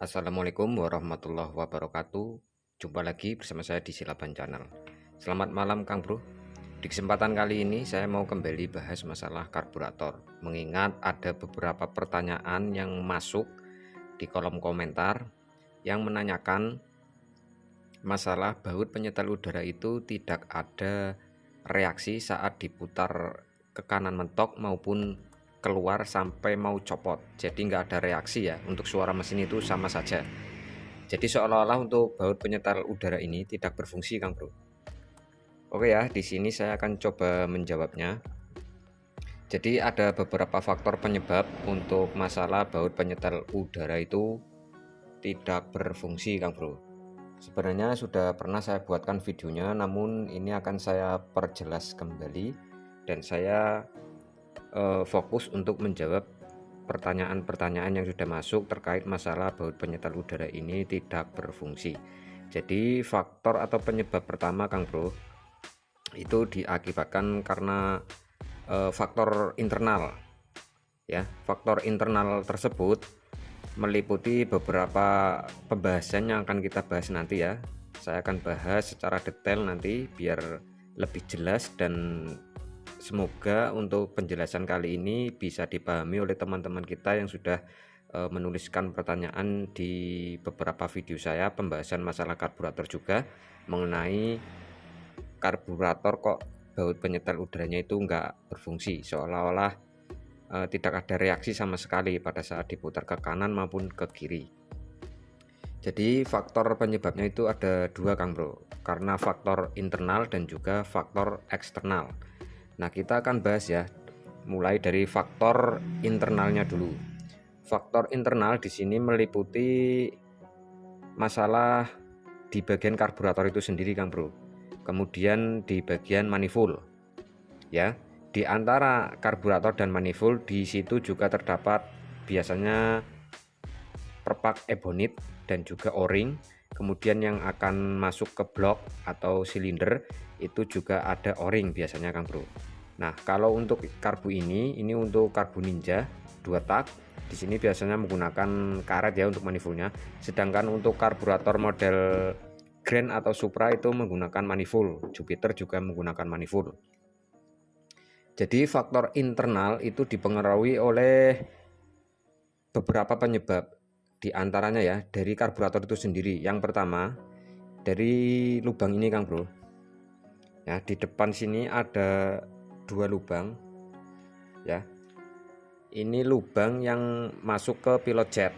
Assalamualaikum warahmatullahi wabarakatuh. Jumpa lagi bersama saya di Silaban Channel. Selamat malam Kang Bro. Di kesempatan kali ini saya mau kembali bahas masalah karburator. Mengingat ada beberapa pertanyaan yang masuk di kolom komentar yang menanyakan masalah baut penyetel udara itu tidak ada reaksi saat diputar ke kanan mentok maupun keluar sampai mau copot. Jadi nggak ada reaksi ya, untuk suara mesin itu sama saja. Jadi seolah-olah untuk baut penyetel udara ini tidak berfungsi, Kang Bro. Oke ya, di sini saya akan coba menjawabnya. Jadi ada beberapa faktor penyebab untuk masalah baut penyetel udara itu tidak berfungsi, Kang Bro. Sebenarnya sudah pernah saya buatkan videonya, namun ini akan saya perjelas kembali dan saya fokus untuk menjawab pertanyaan-pertanyaan yang sudah masuk terkait masalah baut penyetel udara ini tidak berfungsi. Jadi faktor atau penyebab pertama, Kang Bro, itu diakibatkan karena faktor internal ya. Faktor internal tersebut meliputi beberapa pembahasan yang akan kita bahas nanti ya. Saya akan bahas secara detail nanti biar lebih jelas, dan semoga untuk penjelasan kali ini bisa dipahami oleh teman-teman kita yang sudah menuliskan pertanyaan di beberapa video saya pembahasan masalah karburator juga, mengenai karburator kok baut penyetel udaranya itu nggak berfungsi, seolah-olah tidak ada reaksi sama sekali pada saat diputar ke kanan maupun ke kiri. Jadi faktor penyebabnya itu ada dua, Kang Bro, karena faktor internal dan juga faktor eksternal. Nah, kita akan bahas ya, mulai dari faktor internalnya dulu. Faktor internal di sini meliputi masalah di bagian karburator itu sendiri, Kang Bro. Kemudian di bagian manifold ya. Di antara karburator dan manifold di situ juga terdapat biasanya perpak ebonit dan juga o-ring. Kemudian yang akan masuk ke blok atau silinder itu juga ada o-ring biasanya, Kang Bro. Nah, kalau untuk karbu ini untuk karbu Ninja 2 tak. Di sini biasanya menggunakan karet ya untuk manifoldnya. Sedangkan untuk karburator model Grand atau Supra itu menggunakan manifold. Jupiter juga menggunakan manifold. Jadi faktor internal itu dipengaruhi oleh beberapa penyebab, diantaranya ya dari karburator itu sendiri. Yang pertama dari lubang ini, Kang Bro. Ya, di depan sini ada 2 lubang ya. Ini lubang yang masuk ke pilot jet.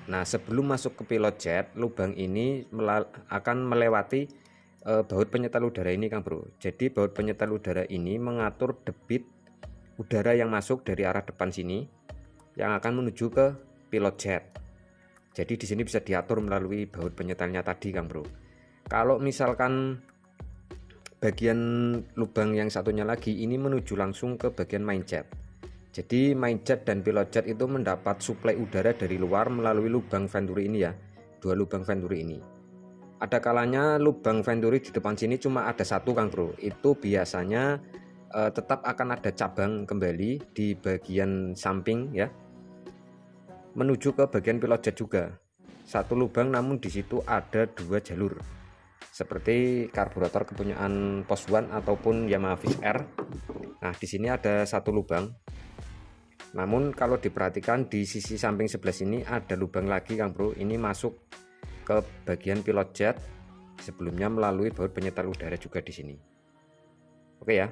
Nah, sebelum masuk ke pilot jet, lubang ini akan melewati baut penyetel udara ini, Kang Bro. Jadi baut penyetel udara ini mengatur debit udara yang masuk dari arah depan sini yang akan menuju ke pilot jet. Jadi di sini bisa diatur melalui baut penyetelnya tadi, Kang Bro. Kalau misalkan bagian lubang yang satunya lagi ini menuju langsung ke bagian main jet. Jadi main jet dan pilot jet itu mendapat suplai udara dari luar melalui lubang venturi ini ya. 2 lubang venturi ini. Ada kalanya lubang venturi di depan sini cuma ada 1, Kang Bro. Itu biasanya tetap akan ada cabang kembali di bagian samping ya, menuju ke bagian pilot jet juga. 1 lubang, namun di situ ada 2 jalur. Seperti karburator kepunyaan Post One ataupun Yamaha Fish Air. Nah, di sini ada 1 lubang. Namun kalau diperhatikan di sisi samping sebelah sini ada lubang lagi, Kang Bro. Ini masuk ke bagian pilot jet, sebelumnya melalui baut penyetel udara juga di sini. Oke ya.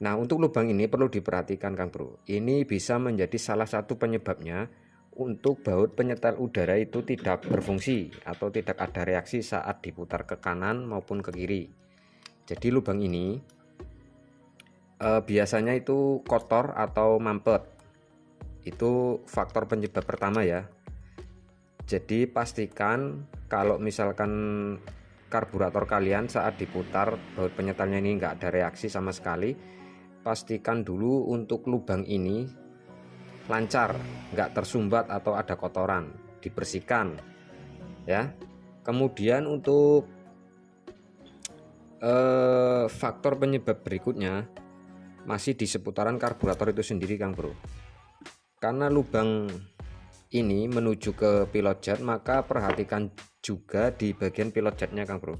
Nah, untuk lubang ini perlu diperhatikan, Kang Bro. Ini bisa menjadi salah satu penyebabnya untuk baut penyetel udara itu tidak berfungsi atau tidak ada reaksi saat diputar ke kanan maupun ke kiri. Jadi lubang ini biasanya itu kotor atau mampet. Itu faktor penyebab pertama ya. Jadi pastikan kalau misalkan karburator kalian saat diputar baut penyetelnya ini nggak ada reaksi sama sekali, pastikan dulu untuk lubang ini lancar, nggak tersumbat atau ada kotoran, dibersihkan ya. Kemudian untuk faktor penyebab berikutnya masih di seputaran karburator itu sendiri, Kang Bro. Karena lubang ini menuju ke pilot jet, maka perhatikan juga di bagian pilot jetnya Kang Bro.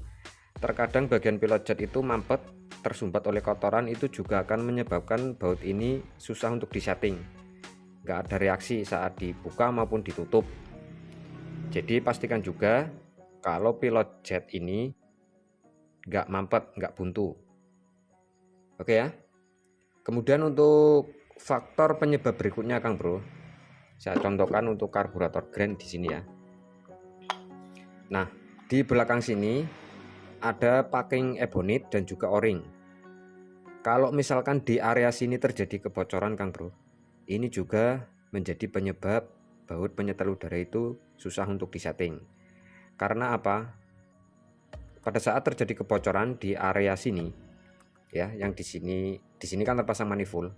Terkadang bagian pilot jet itu mampet, tersumbat oleh kotoran, itu juga akan menyebabkan baut ini susah untuk disetting, nggak ada reaksi saat dibuka maupun ditutup. Jadi pastikan juga kalau pilot jet ini nggak mampet, nggak buntu. Oke ya. Kemudian untuk faktor penyebab berikutnya Kang Bro, saya contohkan untuk karburator Grand di sini ya. Nah, di belakang sini ada packing ebonit dan juga o-ring. Kalau misalkan di area sini terjadi kebocoran Kang Bro, ini juga menjadi penyebab baut penyetel udara itu susah untuk disetting. Karena apa? Pada saat terjadi kebocoran di area sini, ya, yang di sini kan terpasang manifold.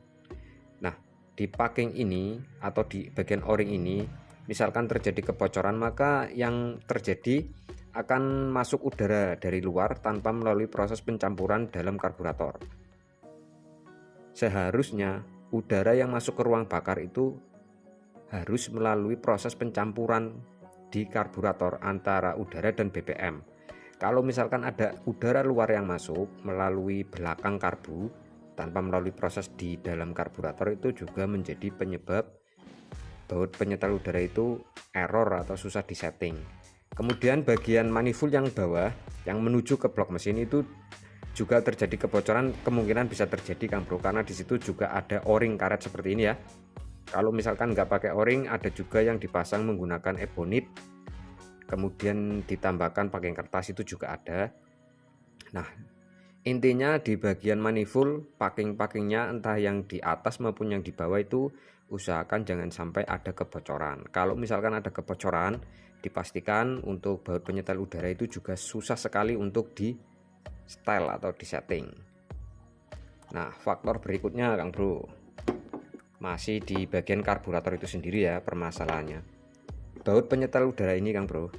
Nah, di packing ini atau di bagian o-ring ini, misalkan terjadi kebocoran, maka yang terjadi akan masuk udara dari luar tanpa melalui proses pencampuran dalam karburator. Seharusnya udara yang masuk ke ruang bakar itu harus melalui proses pencampuran di karburator antara udara dan BBM. Kalau misalkan ada udara luar yang masuk melalui belakang karbu tanpa melalui proses di dalam karburator, itu juga menjadi penyebab baut penyetel udara itu error atau susah disetting. Kemudian bagian manifold yang bawah yang menuju ke blok mesin itu juga terjadi kebocoran, kemungkinan bisa terjadi Kang Bro, karena di situ juga ada o-ring karet seperti ini ya. Kalau misalkan nggak pakai o-ring, ada juga yang dipasang menggunakan ebonit, kemudian ditambahkan pakai kertas, itu juga ada. Nah, intinya di bagian manifold packing-packingnya entah yang di atas maupun yang di bawah itu usahakan jangan sampai ada kebocoran. Kalau misalkan ada kebocoran, dipastikan untuk baut penyetel udara itu juga susah sekali untuk di style atau di setting. Nah, faktor berikutnya Kang Bro, masih di bagian karburator itu sendiri ya permasalahannya. Baut penyetel udara ini Kang Bro,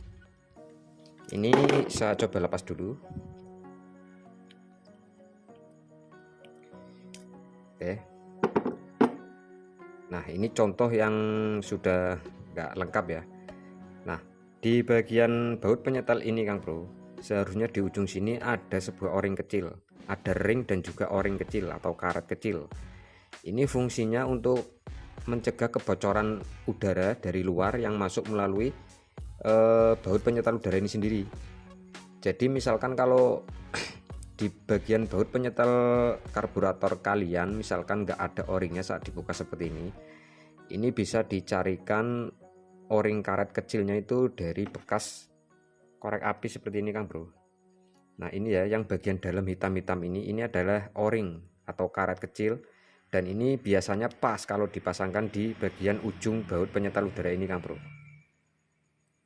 ini saya coba lepas dulu. Oke. Nah, ini contoh yang sudah nggak lengkap ya. Nah, di bagian baut penyetel ini Kang Bro, seharusnya di ujung sini ada sebuah o-ring kecil, ada ring dan juga o-ring kecil atau karet kecil. Ini fungsinya untuk mencegah kebocoran udara dari luar yang masuk melalui baut penyetel udara ini sendiri. Jadi misalkan kalau di bagian baut penyetel karburator kalian misalkan nggak ada o-ringnya saat dibuka seperti ini bisa dicarikan o-ring karet kecilnya itu dari bekas korek api seperti ini Kang Bro. Nah, ini ya yang bagian dalam hitam-hitam ini adalah o-ring atau karet kecil, dan ini biasanya pas kalau dipasangkan di bagian ujung baut penyetel udara ini Kang Bro.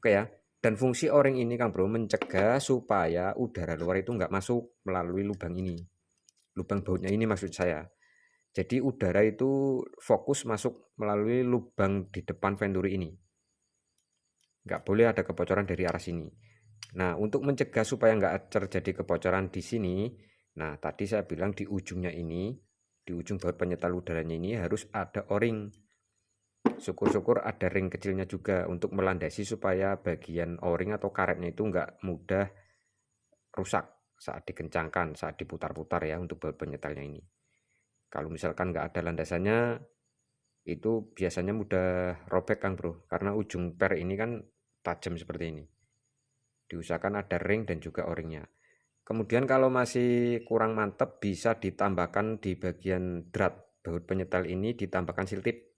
Oke ya. Dan fungsi o-ring ini Kang Bro mencegah supaya udara luar itu nggak masuk melalui lubang ini, lubang bautnya ini maksud saya. Jadi udara itu fokus masuk melalui lubang di depan venturi ini, nggak boleh ada kebocoran dari arah sini. Nah, untuk mencegah supaya nggak terjadi kebocoran di sini, nah tadi saya bilang di ujungnya ini, di ujung baut penyetel udaranya ini harus ada o-ring. Syukur-syukur ada ring kecilnya juga untuk melandasi supaya bagian o-ring atau karetnya itu nggak mudah rusak saat dikencangkan, saat diputar-putar ya untuk baut penyetelnya ini. Kalau misalkan nggak ada landasannya, itu biasanya mudah robek Kang Bro, karena ujung per ini kan tajam seperti ini. Diusahakan ada ring dan juga o-ringnya. Kemudian kalau masih kurang mantap, bisa ditambahkan di bagian drat baut penyetel ini ditambahkan siltip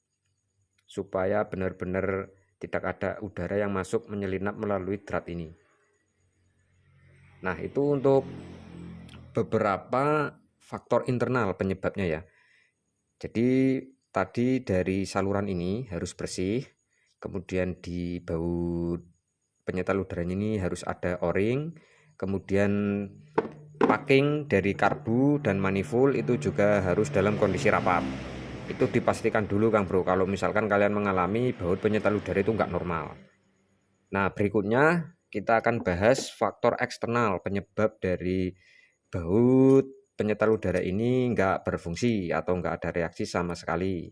supaya benar-benar tidak ada udara yang masuk menyelinap melalui drat ini. Nah, itu untuk beberapa faktor internal penyebabnya ya. Jadi tadi dari saluran ini harus bersih, kemudian di baut penyetel udaranya ini harus ada o-ring, kemudian packing dari karbu dan manifold itu juga harus dalam kondisi rapat. Itu dipastikan dulu Kang Bro kalau misalkan kalian mengalami baut penyetel udara itu nggak normal. Nah, berikutnya kita akan bahas faktor eksternal penyebab dari baut penyetel udara ini nggak berfungsi atau nggak ada reaksi sama sekali.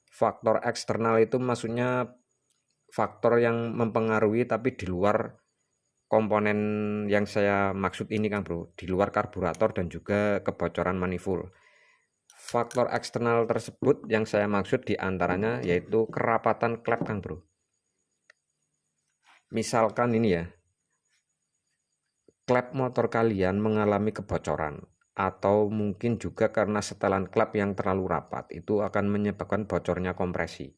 Faktor eksternal itu maksudnya faktor yang mempengaruhi tapi di luar komponen yang saya maksud ini Kang Bro, di luar karburator dan juga kebocoran manifold. Faktor eksternal tersebut yang saya maksud diantaranya yaitu kerapatan klep Kang Bro. Misalkan ini ya, klep motor kalian mengalami kebocoran, atau mungkin juga karena setelan klep yang terlalu rapat, itu akan menyebabkan bocornya kompresi.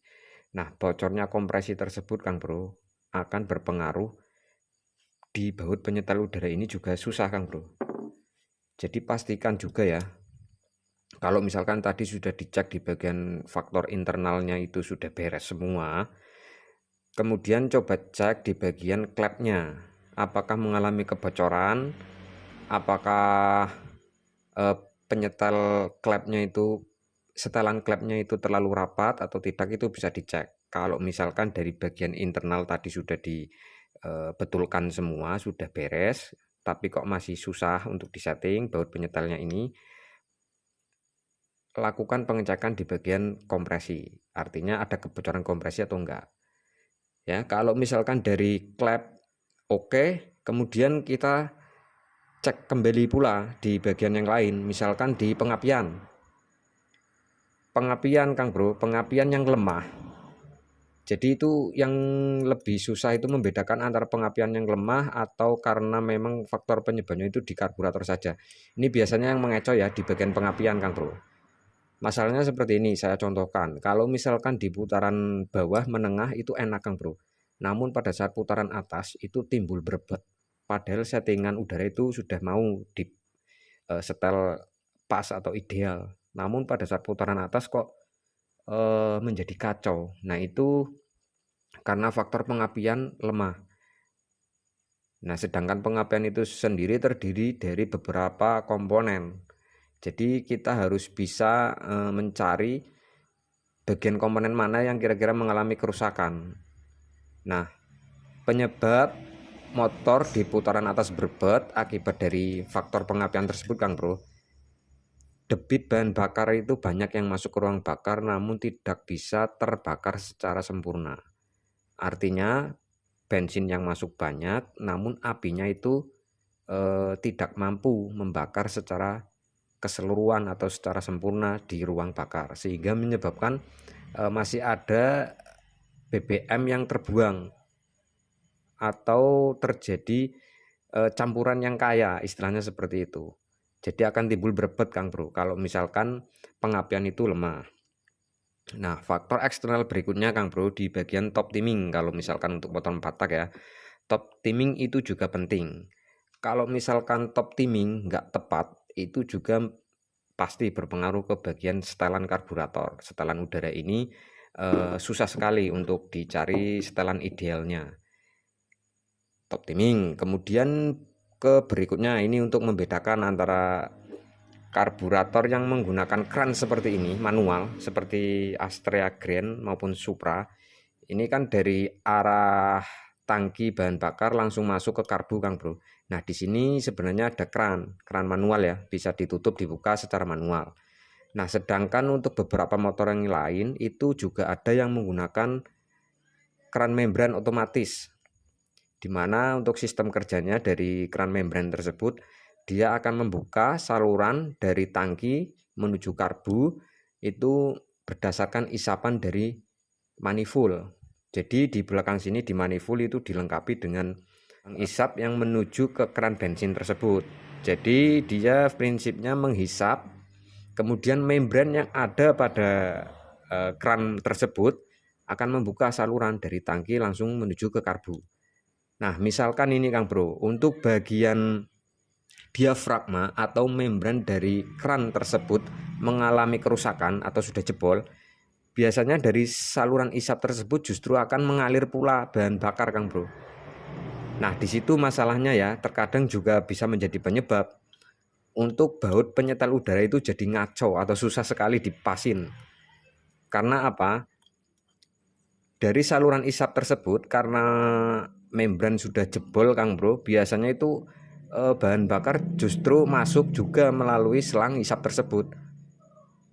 Nah, bocornya kompresi tersebut Kang Bro akan berpengaruh di baut penyetel udara ini juga susah Kang Bro. Jadi pastikan juga ya, kalau misalkan tadi sudah dicek di bagian faktor internalnya itu sudah beres semua, kemudian coba cek di bagian klepnya, apakah mengalami kebocoran, apakah penyetel klepnya itu, setelan klepnya itu terlalu rapat atau tidak, itu bisa dicek. Kalau misalkan dari bagian internal tadi sudah dibetulkan semua, sudah beres, tapi kok masih susah untuk disetting baut penyetelnya ini, lakukan pengecekan di bagian kompresi. Artinya ada kebocoran kompresi atau enggak. Ya, kalau misalkan dari klep oke, kemudian kita cek kembali pula di bagian yang lain, misalkan di pengapian. Pengapian Kang Bro, pengapian yang lemah. Jadi itu yang lebih susah itu membedakan antara pengapian yang lemah atau karena memang faktor penyebabnya itu di karburator saja. Ini biasanya yang mengecoh ya di bagian pengapian Kang Bro. Masalahnya seperti ini, saya contohkan. Kalau misalkan di putaran bawah menengah itu enak Kang Bro. Namun pada saat putaran atas itu timbul berebet. Padahal settingan udara itu sudah mau di setel pas atau ideal. Namun pada saat putaran atas kok menjadi kacau. Nah, itu karena faktor pengapian lemah. Nah, sedangkan pengapian itu sendiri terdiri dari beberapa komponen. Jadi kita harus bisa mencari bagian komponen mana yang kira-kira mengalami kerusakan. Nah, penyebab motor di putaran atas berebet akibat dari faktor pengapian tersebut Kang Bro, debit bahan bakar itu banyak yang masuk ke ruang bakar namun tidak bisa terbakar secara sempurna. Artinya bensin yang masuk banyak namun apinya itu tidak mampu membakar secara keseluruhan atau secara sempurna di ruang bakar, sehingga menyebabkan masih ada BBM yang terbuang atau terjadi campuran yang kaya, istilahnya seperti itu. Jadi akan timbul berebet Kang Bro kalau misalkan pengapian itu lemah. Nah, faktor eksternal berikutnya Kang Bro di bagian top timing. Kalau misalkan untuk motor 4 tak ya, top timing itu juga penting. Kalau misalkan top timing nggak tepat, itu juga pasti berpengaruh ke bagian setelan karburator. Setelan udara ini susah sekali untuk dicari setelan idealnya. Top timing. Kemudian ke berikutnya ini untuk membedakan antara karburator yang menggunakan kran seperti ini, manual, seperti Astrea Grand maupun Supra. Ini kan dari arah tangki bahan bakar langsung masuk ke karbu Kang Bro. Nah, di sini sebenarnya ada kran manual ya, bisa ditutup dibuka secara manual. Nah, sedangkan untuk beberapa motor yang lain itu juga ada yang menggunakan kran membran otomatis, di mana untuk sistem kerjanya dari kran membran tersebut, dia akan membuka saluran dari tangki menuju karbu itu berdasarkan isapan dari manifold. Jadi di belakang sini di manifold itu dilengkapi dengan isap yang menuju ke keran bensin tersebut. Jadi dia prinsipnya menghisap, kemudian membran yang ada pada keran tersebut akan membuka saluran dari tangki langsung menuju ke karbu. Nah, misalkan ini Kang Bro, untuk bagian diafragma atau membran dari keran tersebut mengalami kerusakan atau sudah jebol, biasanya dari saluran isap tersebut justru akan mengalir pula bahan bakar Kang Bro. Nah, di situ masalahnya ya, terkadang juga bisa menjadi penyebab untuk baut penyetel udara itu jadi ngaco atau susah sekali dipasin. Karena apa? Dari saluran isap tersebut, karena membran sudah jebol Kang Bro, biasanya itu bahan bakar justru masuk juga melalui selang isap tersebut.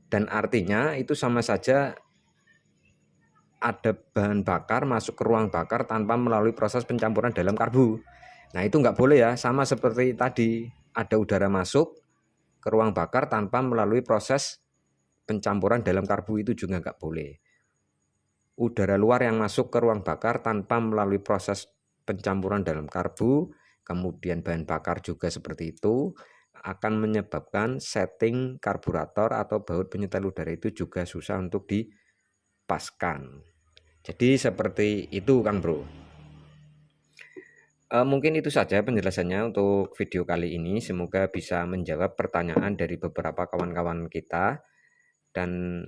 Dan artinya itu sama saja ada bahan bakar masuk ke ruang bakar tanpa melalui proses pencampuran dalam karbu. Nah itu nggak boleh ya, sama seperti tadi ada udara masuk ke ruang bakar tanpa melalui proses pencampuran dalam karbu, itu juga nggak boleh. Udara luar yang masuk ke ruang bakar tanpa melalui proses pencampuran dalam karbu, kemudian bahan bakar juga seperti itu, akan menyebabkan setting karburator atau baut penyetel udara itu juga susah untuk dipaskan. Jadi seperti itu Kang Bro. Mungkin itu saja penjelasannya untuk video kali ini. Semoga bisa menjawab pertanyaan dari beberapa kawan-kawan kita. Dan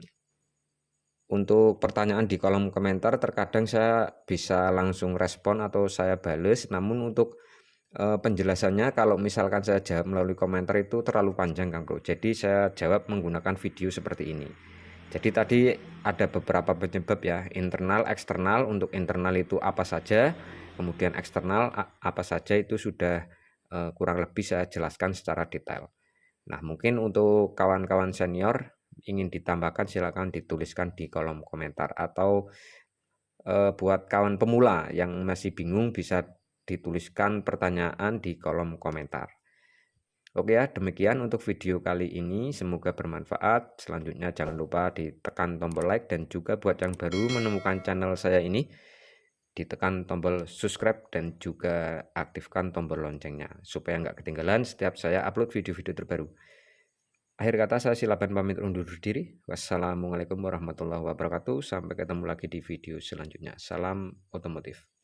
untuk pertanyaan di kolom komentar terkadang saya bisa langsung respon atau saya bales. Namun untuk penjelasannya kalau misalkan saya jawab melalui komentar itu terlalu panjang Kang Bro. Jadi saya jawab menggunakan video seperti ini. Jadi tadi ada beberapa penyebab ya, internal, eksternal. Untuk internal itu apa saja, kemudian eksternal apa saja, itu sudah kurang lebih saya jelaskan secara detail. Nah mungkin untuk kawan-kawan senior ingin ditambahkan silakan dituliskan di kolom komentar, atau buat kawan pemula yang masih bingung bisa dituliskan pertanyaan di kolom komentar. Oke ya, demikian untuk video kali ini, semoga bermanfaat. Selanjutnya jangan lupa ditekan tombol like, dan juga buat yang baru menemukan channel saya ini, ditekan tombol subscribe dan juga aktifkan tombol loncengnya supaya nggak ketinggalan setiap saya upload video-video terbaru. Akhir kata saya Silaban pamit undur diri. Wassalamualaikum warahmatullahi wabarakatuh. Sampai ketemu lagi di video selanjutnya. Salam otomotif.